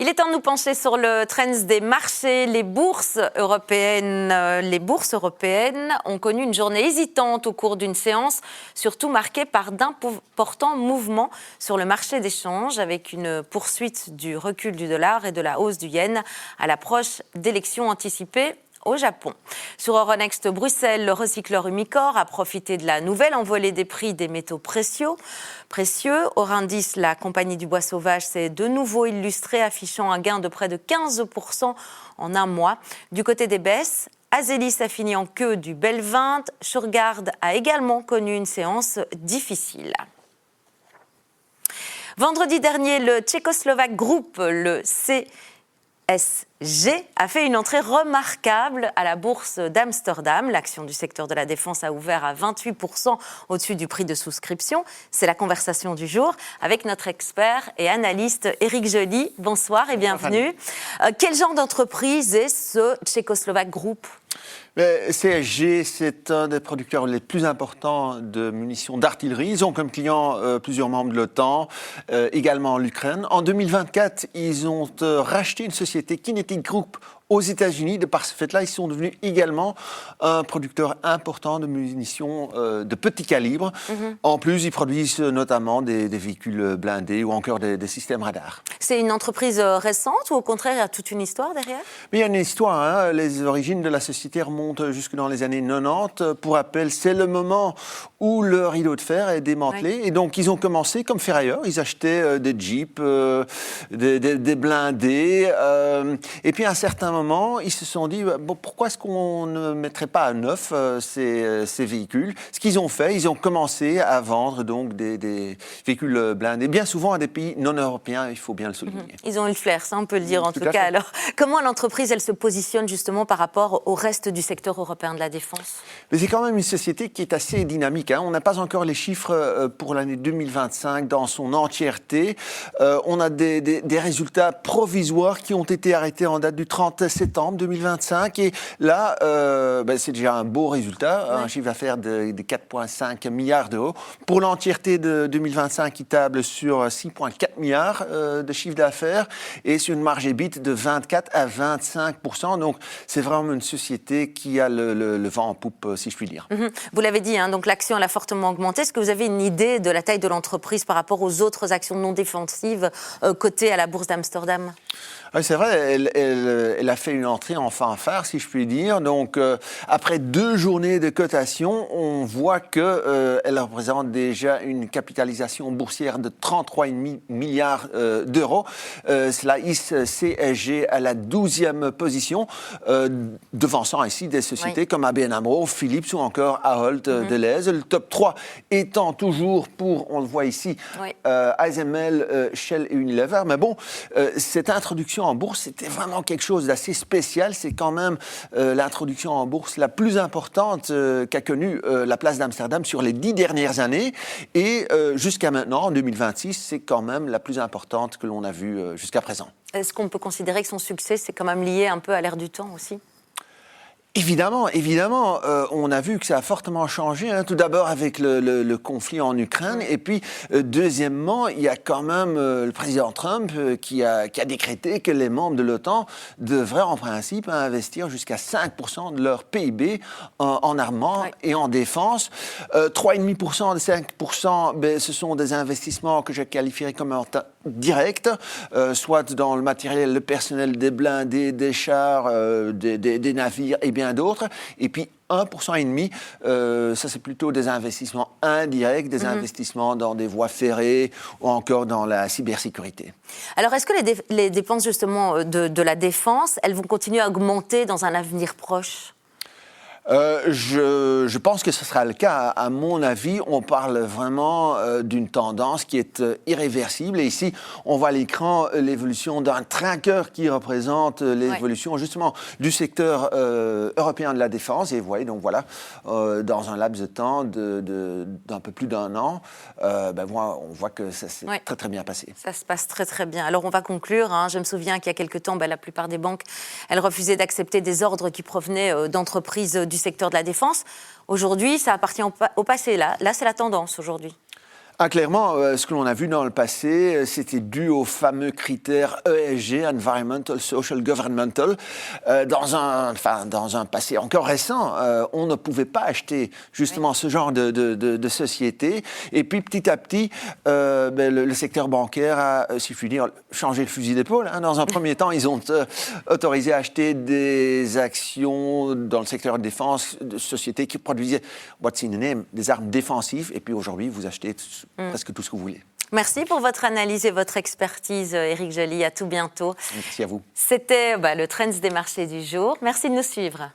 Il est temps de nous pencher sur le trend des marchés. Les bourses européennes ont connu une journée hésitante au cours d'une séance, surtout marquée par d'importants mouvements sur le marché des changes, avec une poursuite du recul du dollar et de la hausse du yen à l'approche d'élections anticipées au Japon. Sur Euronext Bruxelles, le recycleur Umicore a profité de la nouvelle envolée des prix des métaux précieux. Orindis, la compagnie du bois sauvage, s'est de nouveau illustrée, affichant un gain de près de 15% en un mois. Du côté des baisses, Azelis a fini en queue du BEL 20. Shurgard a également connu une séance difficile. Vendredi dernier, le Tchécoslovaque Group, le CSG, a fait une entrée remarquable à la bourse d'Amsterdam. L'action du secteur de la défense a ouvert à 28% au-dessus du prix de souscription. C'est la conversation du jour avec notre expert et analyste Éric Joly. Bonsoir et bienvenue. Quel genre d'entreprise est ce Tchécoslovaque Group ? CSG, c'est un des producteurs les plus importants de munitions d'artillerie. Ils ont comme clients plusieurs membres de l'OTAN, également l'Ukraine. En 2024, ils ont racheté une société, Kinetic Group, aux États-Unis. De par ce fait-là, ils sont devenus également un producteur important de munitions de petit calibre. En plus, ils produisent notamment des véhicules blindés ou encore des systèmes radars. C'est une entreprise récente ou au contraire, il y a toute une histoire derrière ? Mais il y a une histoire. Hein. Les origines de la société remontent jusque dans les années 90. Pour rappel, c'est le moment où le rideau de fer est démantelé. Oui. Et donc, ils ont commencé comme ferrailleurs. Ils achetaient des jeeps, des blindés. Et puis, à un certain moment, ils se sont dit, bon, pourquoi est-ce qu'on ne mettrait pas à neuf ces véhicules ? Ce qu'ils ont fait, ils ont commencé à vendre donc des véhicules blindés, bien souvent à des pays non européens, il faut bien le souligner. Ils ont eu le flair, ça on peut le dire en tout cas. Alors, comment l'entreprise, elle se positionne justement par rapport au reste du secteur européen de la défense ? Mais c'est quand même une société qui est assez dynamique. Hein. On n'a pas encore les chiffres pour l'année 2025 dans son entièreté. On a des résultats provisoires qui ont été arrêtés en date du 30 septembre 2025. Et là, c'est déjà un beau résultat, un chiffre d'affaires de 4,5 milliards d'euros. Pour l'entièreté de 2025, il table sur 6,4 milliards de chiffre d'affaires et sur une marge EBIT de 24 à 25%. Donc, c'est vraiment une société qui a le vent en poupe, si je puis dire. Vous l'avez dit, hein, donc l'action elle a fortement augmenté. Est-ce que vous avez une idée de la taille de l'entreprise par rapport aux autres actions non défensives cotées à la bourse d'Amsterdam ? Oui, c'est vrai, elle a fait une entrée en fanfare, si je puis dire. Donc, après 2 journées de cotation, on voit qu'elle représente déjà une capitalisation boursière de 33,5 milliards d'euros. Cela hisse CSG à la 12e position, devançant ici des sociétés comme ABN AMRO, Philips ou encore Ahold Delhaize. Le top 3 étant toujours pour, on le voit ici, ASML, Shell et Unilever. Mais bon, cette introduction en bourse, c'était vraiment quelque chose d'assez spécial. C'est quand même l'introduction en bourse la plus importante qu'a connue la place d'Amsterdam sur les 10 dernières années. Et jusqu'à maintenant, en 2026, c'est quand même la plus importante que l'on a vue jusqu'à présent. Est-ce qu'on peut considérer que son succès, c'est quand même lié un peu à l'ère du temps aussi ? Évidemment, on a vu que ça a fortement changé. Hein. Tout d'abord avec le conflit en Ukraine, et puis deuxièmement, il y a quand même le président Trump qui a décrété que les membres de l'OTAN devraient en principe investir jusqu'à 5% de leur PIB en armement et en défense. 3,5% de 5%, ce sont des investissements que je qualifierais comme directs, soit dans le matériel, le personnel, des blindés, des chars, des navires et bien d'autres. Et puis 1,5%, ça c'est plutôt des investissements indirects, des investissements dans des voies ferrées ou encore dans la cybersécurité. Alors est-ce que les dépenses justement de la défense, elles vont continuer à augmenter dans un avenir proche ? Je pense que ce sera le cas. À mon avis, on parle vraiment d'une tendance qui est irréversible. Et ici, on voit à l'écran l'évolution d'un tracker qui représente l'évolution justement du secteur européen de la défense. Et vous voyez, donc voilà, dans un laps de temps d'un peu plus d'1 an, on voit que ça s'est très très bien passé. Ça se passe très très bien. Alors on va conclure. Hein. Je me souviens qu'il y a quelques temps, la plupart des banques, elles refusaient d'accepter des ordres qui provenaient d'entreprises du secteur de la défense. Aujourd'hui, ça appartient au passé. Là c'est la tendance aujourd'hui. Clairement, ce que l'on a vu dans le passé, c'était dû aux fameux critères ESG, Environmental, Social, Governmental. Dans un passé encore récent, on ne pouvait pas acheter justement ce genre de société. Et puis petit à petit, le secteur bancaire a, si je puis dire, changé le fusil d'épaule. Hein. Dans un premier temps, ils ont autorisé à acheter des actions dans le secteur de défense, de sociétés qui produisaient, what's in the name, des armes défensives. Et puis aujourd'hui, vous achetez presque tout ce que vous voulez. Merci pour votre analyse et votre expertise, Éric Joly. À tout bientôt. Merci à vous. C'était le Trends des marchés du jour. Merci de nous suivre.